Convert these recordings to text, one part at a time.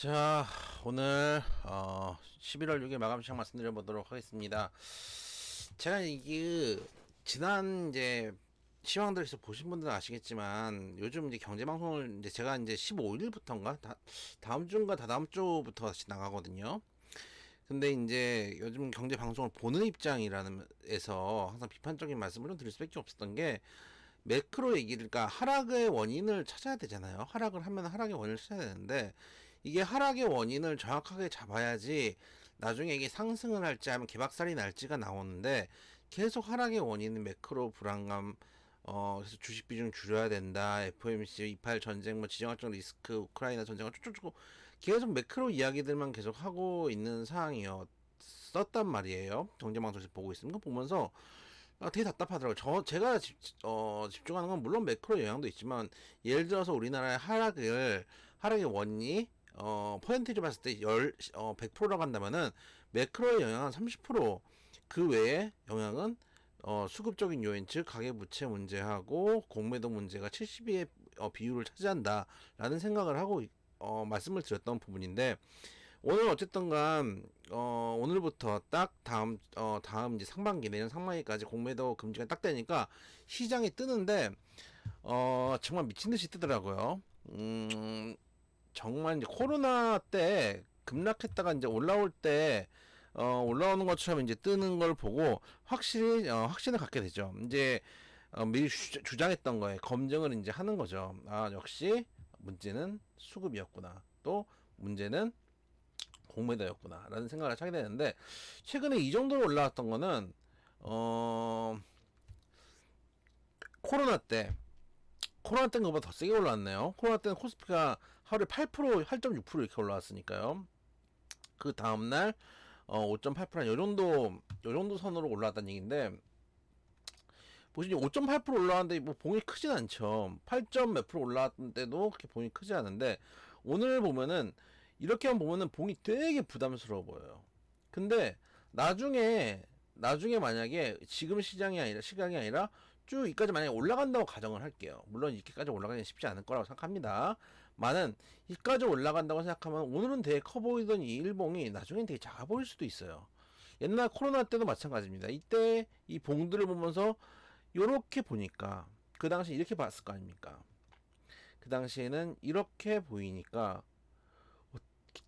자, 오늘 11월 6일 마감 시장 말씀드려 보도록 하겠습니다. 제가 이게 지난 이제 시황들에서 보신 분들은 아시겠지만 요즘 이제 경제 방송을 이제 제가 이제 15일부터인가 다음 주인가 다다음 주부터 다시 나가거든요. 근데 이제 요즘 경제 방송을 보는 입장이라는 에서 항상 비판적인 말씀을 좀 드릴 수밖에 없었던 게 매크로 얘기를, 그러니까 하락의 원인을 찾아야 되잖아요. 하락을 하면 하락의 원인을 찾아야 되는데 이게 하락의 원인을 정확하게 잡아야지 나중에 이게 상승을 할지 하면 개박살이 날지가 나오는데 계속 하락의 원인은 매크로 불안감, 그래서 주식 비중 줄여야 된다, FOMC 28 전쟁, 뭐 지정학적 리스크, 우크라이나 전쟁을 쭉쭉쭉 계속 매크로 이야기들만 계속 하고 있는 상황이었단 말이에요. 경제방송에서 보고 있으면 보면서 되게 답답하더라고요. 제가 집중하는 건 물론 매크로 영향도 있지만, 예를 들어서 우리나라의 하락의 원리, 퍼센티지 봤을 때 100%라고 한다면은, 매크로의 영향은 30%, 그 외에 영향은, 수급적인 요인, 즉, 가계부채 문제하고, 공매도 문제가 70의 비율을 차지한다라는 생각을 하고, 말씀을 드렸던 부분인데, 오늘 어쨌든간 오늘부터 딱 다음 이제 상반기, 내년 상반기까지 공매도 금지가 딱 되니까 시장이 뜨는데 정말 미친 듯이 뜨더라고요. 정말 이제 코로나 때 급락했다가 이제 올라올 때 올라오는 것처럼 이제 뜨는 걸 보고 확실히 확신을 갖게 되죠. 이제 미리 주장했던 거에 검증을 이제 하는 거죠. 아, 역시 문제는 수급이었구나. 또 문제는 공매도였구나 라는 생각을 하게 되는데, 최근에 이 정도로 올라왔던 거는 코로나 때 코로나 때는 것보다 더 세게 올라왔네요. 코로나 때는 코스피가 하루에 8% 8.6% 이렇게 올라왔으니까요. 그 다음날 5.8%, 요 정도 선으로 올라왔다는 얘기인데, 보시면 5.8% 올라왔는데 뭐 봉이 크진 않죠. 8점 몇 프로 올라왔던 때도 그렇게 봉이 크지 않은데, 오늘 보면은 이렇게만 보면은 봉이 되게 부담스러워 보여요. 근데 나중에 만약에 지금 시간이 아니라 쭉 여기까지 만약에 올라간다고 가정을 할게요. 물론 이렇게까지 올라가기는 쉽지 않을 거라고 생각합니다. 많은 여기까지 올라간다고 생각하면 오늘은 되게 커 보이던 이 일봉이 나중엔 되게 작아 보일 수도 있어요. 옛날 코로나 때도 마찬가지입니다. 이때 이 봉들을 보면서 요렇게 보니까, 그 당시 이렇게 봤을 거 아닙니까? 그 당시에는 이렇게 보이니까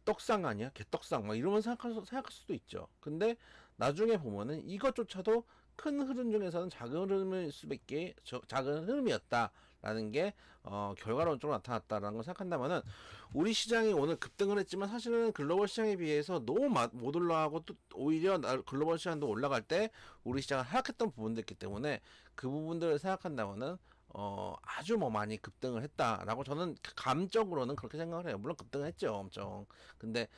떡상 아니야? 개떡상 막 이러면 생각할 수도 있죠. 근데 나중에 보면은 이것조차도 큰 흐름 중에서는 작은 흐름이었다라는 게 결과론적으로 나타났다라는 걸 생각한다면은, 우리 시장이 오늘 급등을 했지만 사실은 글로벌 시장에 비해서 너무 못 올라가고, 또 오히려 글로벌 시장도 올라갈 때 우리 시장은 하락했던 부분도 있기 때문에 그 부분들을 생각한다면은 아주 뭐 많이 급등을 했다라고 저는 감적으로는 그렇게 생각을 해요. 물론 급등을 했죠, 엄청. 근데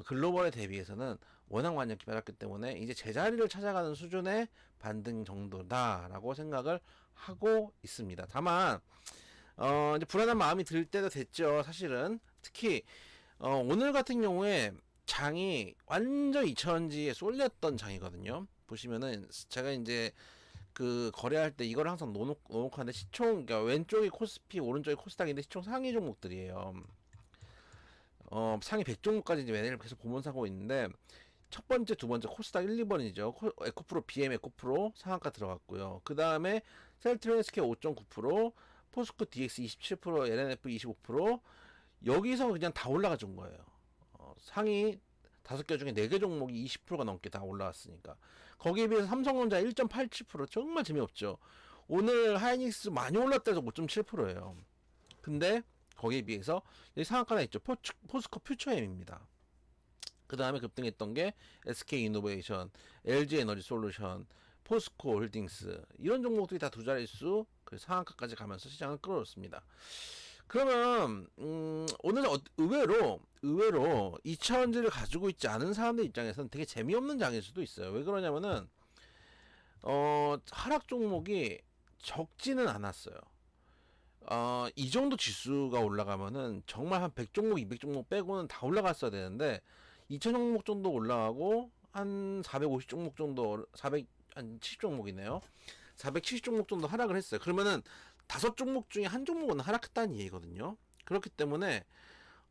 글로벌에 대비해서는 워낙 많이 기다렸기 때문에 이제 제자리를 찾아가는 수준의 반등 정도다라고 생각을 하고 있습니다. 다만 이제 불안한 마음이 들 때도 됐죠, 사실은. 특히 오늘 같은 경우에 장이 완전 이천지에 쏠렸던 장이거든요. 보시면은 제가 이제 그 거래할 때 이걸 항상 놓고 하는데, 그러니까 왼쪽이 코스피, 오른쪽이 코스닥인데 시총 상위 종목들이에요. 상위 100종목까지 이제 매일 계속 보면서 하고 있는데, 첫 번째, 두 번째 코스닥 1, 2번이죠. 에코프로, BM 에코프로 상한가 들어갔고요. 그 다음에 셀트리온스케어 5.9%, 포스코 DX 27%, LNF 25%, 여기서 그냥 다 올라가 준 거예요. 상위 5개 중에 4개 종목이 20%가 넘게 다 올라왔으니까. 거기에 비해서 삼성전자 1.87%, 정말 재미없죠. 오늘 하이닉스 많이 올랐다 해서 5.7%예요. 근데 거기에 비해서 여기 상한가가 있죠. 포스코 퓨처엠입니다. 그 다음에 급등했던 게 SK이노베이션, LG에너지솔루션, 포스코 홀딩스, 이런 종목들이 다 두 자릿수 상한가까지 가면서 시장을 끌어올렸습니다. 그러면 오늘 의외로 2차원지를 가지고 있지 않은 사람들 입장에서는 되게 재미없는 장일 수도 있어요. 왜 그러냐면은 하락 종목이 적지는 않았어요. 이 정도 지수가 올라가면은 정말 한 100종목, 200종목 빼고는 다 올라갔어야 되는데, 2000종목 정도 올라가고 한 450종목 정도, 470종목이네요. 470종목 정도 하락을 했어요. 그러면은 5종목 중에 한 종목은 하락했다는 얘기거든요. 그렇기 때문에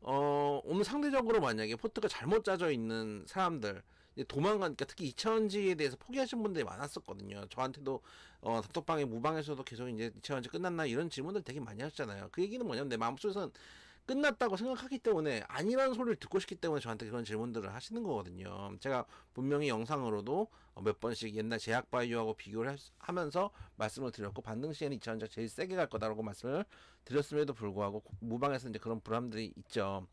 오늘 상대적으로 만약에 포트가 잘못 짜져 있는 사람들, 이제 도망가니까 특히 2차원지에 대해서 포기하신 분들이 많았었거든요. 저한테도 단톡방에 무방에서도 계속 이제 2차원지 끝났나 이런 질문들 되게 많이 하셨잖아요. 그 얘기는 뭐냐면 내 마음속에서는 끝났다고 생각하기 때문에 아니라는 소리를 듣고 싶기 때문에 저한테 그런 질문들을 하시는 거거든요. 제가 분명히 영상으로도 몇 번씩 옛날 제약 바이오하고 비교를 하면서 말씀을 드렸고, 반등 시에는 2차원지가 제일 세게 갈 거다라고 말씀을 드렸음에도 불구하고 무방에서 이제 그런 불안들이 있죠.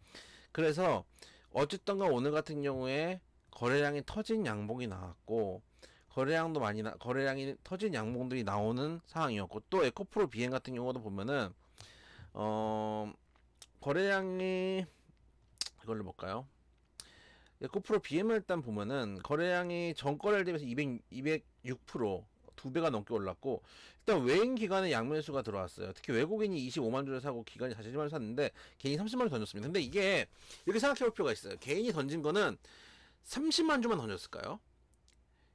그래서 어쨌든 간 오늘 같은 경우에 거래량이 터진 양봉이 나왔고, 거래량이 터진 양봉들이 나오는 상황이었고, 또 에코프로 비행 같은 경우도 보면은 어 거래량이, 이걸로 볼까요? 에코프로 BM을 일단 보면은 거래량이 전거래일 대비해서 206%, 두 배가 넘게 올랐고, 일단 외인 기관의 양매수가 들어왔어요. 특히 외국인이 25만 주를 사고 기관이 40만 주를 샀는데 개인이 30만 주 던졌습니다. 근데 이게 이렇게 생각해 볼 필요가 있어요. 개인이 던진 거는 30만 주만 던졌을까요?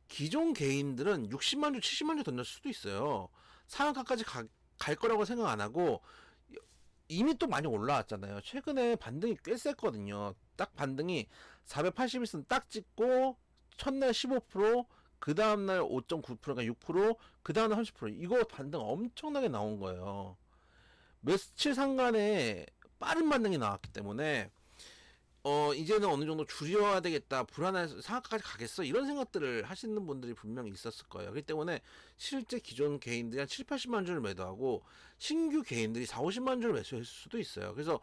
기존 개인들은 60만 주, 70만 주 던졌을 수도 있어요. 상한가까지 갈 거라고 생각 안 하고 이미 또 많이 올라왔잖아요. 최근에 반등이 꽤 셌거든요. 딱 반등이 481선 딱 찍고 첫날 15%, 그 다음날 5.9%가 6%, 그 다음날 30%. 이거 반등 엄청나게 나온 거예요. 며칠 상간에 빠른 반등이 나왔기 때문에 이제는 어느 정도 줄여야 되겠다, 불안해서 상한가까지 가겠어, 이런 생각들을 하시는 분들이 분명히 있었을 거예요. 그렇기 때문에 실제 기존 개인들이 한 7, 80만 주를 매도하고 신규 개인들이 4, 50만 주를 매수했을 수도 있어요. 그래서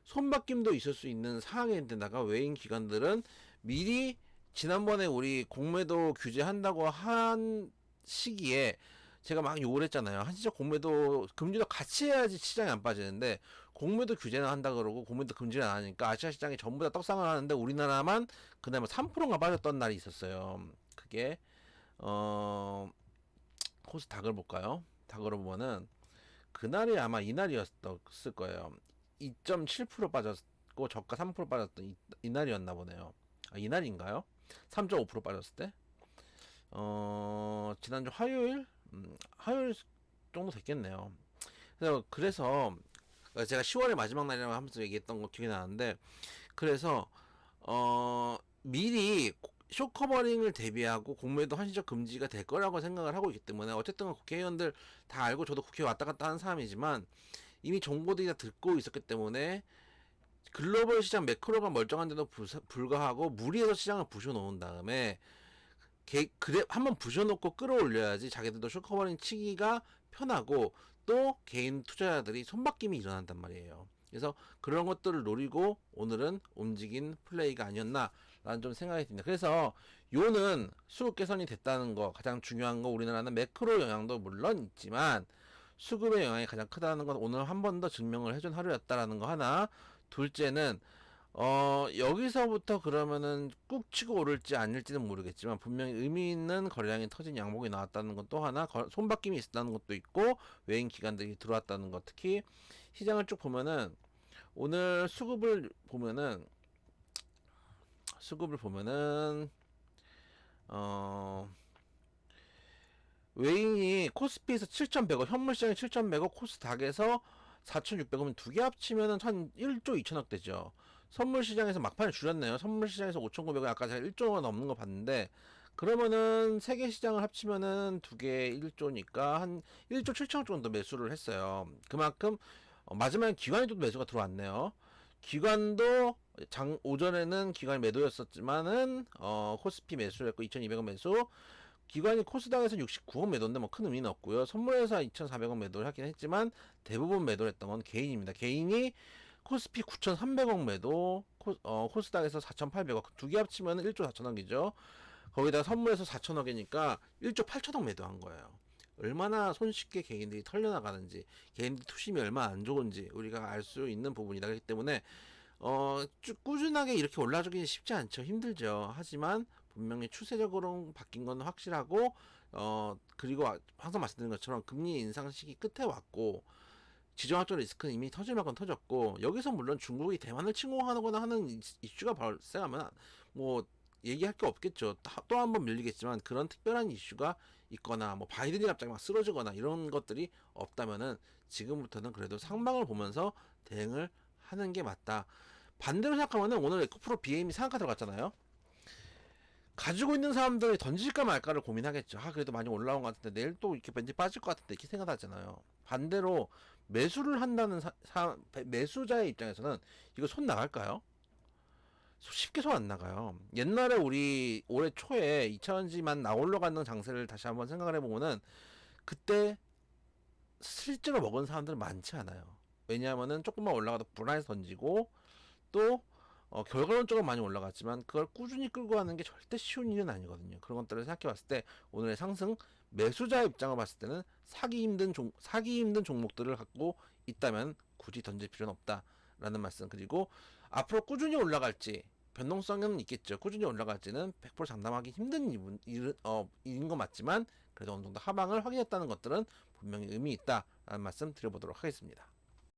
손바뀜도 있을 수 있는 상황인데다가 외인 기관들은 미리, 지난번에 우리 공매도 규제한다고 한 시기에 제가 막 욕을 했잖아요. 한시적 공매도 금리도 같이 해야지 시장이 안 빠지는데, 공매도 규제는 한다 그러고 공매도 금지를 안 하니까 아시아 시장이 전부 다 떡상을 하는데 우리나라만 그나마 3%가 빠졌던 날이 있었어요. 그게 코스닥을 볼까요? 닥으로 보면은 그날이 아마 이날이었을 거예요. 2.7% 빠졌고 저가 3% 빠졌던 이날이었나 보네요. 아, 이날인가요? 3.5% 빠졌을 때? 지난주 화요일? 화요일 정도 됐겠네요. 그래서 제가 10월의 마지막 날이라고 하면서 얘기했던 거 기억이 나는데, 그래서 미리 쇼커버링을 대비하고 공매도 한시적 금지가 될 거라고 생각을 하고 있기 때문에, 어쨌든 국회의원들 다 알고, 저도 국회에 왔다 갔다 하는 사람이지만 이미 정보들이 다 듣고 있었기 때문에 글로벌 시장 매크로가 멀쩡한데도 불구하고 무리해서 시장을 부셔놓은 다음에 그래 한번 부셔놓고 끌어올려야지 자기들도 쇼커버링 치기가 편하고, 또 개인 투자자들이 손바뀜이 일어난단 말이에요. 그래서 그런 것들을 노리고 오늘은 움직인 플레이가 아니었나라는 좀 생각이 듭니다. 그래서 요는 수급 개선이 됐다는 거 가장 중요한 거, 우리나라는 매크로 영향도 물론 있지만 수급의 영향이 가장 크다는 건 오늘 한 번 더 증명을 해준 하루였다라는 거 하나. 둘째는 여기서부터 그러면은 꾹 치고 오를지 아닐지는 모르겠지만 분명히 의미 있는 거래량이 터진 양봉이 나왔다는 건 또 하나, 손바뀜이 있었다는 것도 있고, 외인 기관들이 들어왔다는 것. 특히 시장을 쭉 보면은 오늘 수급을 보면은 어 외인이 코스피에서 7,100억, 현물시장이 7,100억, 코스닥에서 4,600억이면 두 개 합치면은 한 1조 2천억 되죠. 선물시장에서 막판에 줄였네요. 선물시장에서 5,900억, 아까 제가 1조가 넘는 거 봤는데, 그러면은 세 개 시장을 합치면은 두 개 1조니까 한 1조 7천억 정도 매수를 했어요. 그만큼 마지막에 기관이 또 매수가 들어왔네요. 기관도 오전에는 기관이 매도였었지만은 코스피 매수를 했고 2,200원 매수, 기관이 코스닥에서 69억 매도인데 뭐 큰 의미는 없고요. 선물회사 2,400억 매도를 하긴 했지만 대부분 매도를 했던 건 개인입니다. 개인이 코스피 9,300억 매도, 코스닥에서 4,800억, 두 개 합치면 1조 4천억이죠. 거기다가 선물에서 4천억이니까 1조 8천억 매도한 거예요. 얼마나 손쉽게 개인들이 털려나가는지, 개인들 투심이 얼마나 안 좋은지 우리가 알 수 있는 부분이다. 그렇기 때문에 쭉 꾸준하게 이렇게 올라주기는 쉽지 않죠. 힘들죠. 하지만 분명히 추세적으로 바뀐 건 확실하고, 그리고 항상 말씀드린 것처럼 금리 인상 시기 끝에 왔고, 지정학적 리스크는 이미 터질 만큼 터졌고, 여기서 물론 중국이 대만을 침공하거나 하는 이슈가 발생하면 뭐 얘기할 게 없겠죠. 또 한 번 밀리겠지만 그런 특별한 이슈가 있거나 뭐 바이든이 갑자기 막 쓰러지거나 이런 것들이 없다면은 지금부터는 그래도 상방을 보면서 대응을 하는 게 맞다. 반대로 생각하면은 오늘 에코프로 BM이 상한가 들어갔잖아요. 가지고 있는 사람들이 던질까 말까를 고민하겠죠. 아, 그래도 많이 올라온 것 같은데 내일 또 이렇게 왠지 빠질 것 같은데 이렇게 생각하잖아요. 반대로 매수를 한다는 매수자의 입장에서는 이거 손 나갈까요? 쉽게 손 안 나가요. 옛날에 우리 올해 초에 2차전지만 나올러 가는 장세를 다시 한번 생각을 해보면은 그때 실제로 먹은 사람들은 많지 않아요. 왜냐하면은 조금만 올라가도 불안해서 던지고 또 결과론적으로 많이 올라갔지만 그걸 꾸준히 끌고 가는 게 절대 쉬운 일은 아니거든요. 그런 것들을 생각해 봤을 때 오늘의 상승 매수자의 입장을 봤을 때는 사기 힘든 종목들을 갖고 있다면 굳이 던질 필요는 없다라는 말씀. 그리고 앞으로 꾸준히 올라갈지 변동성은 있겠죠. 꾸준히 올라갈지는 100% 장담하기 힘든 일인 건 맞지만 그래도 어느 정도 하방을 확인했다는 것들은 분명히 의미 있다라는 말씀 드려보도록 하겠습니다.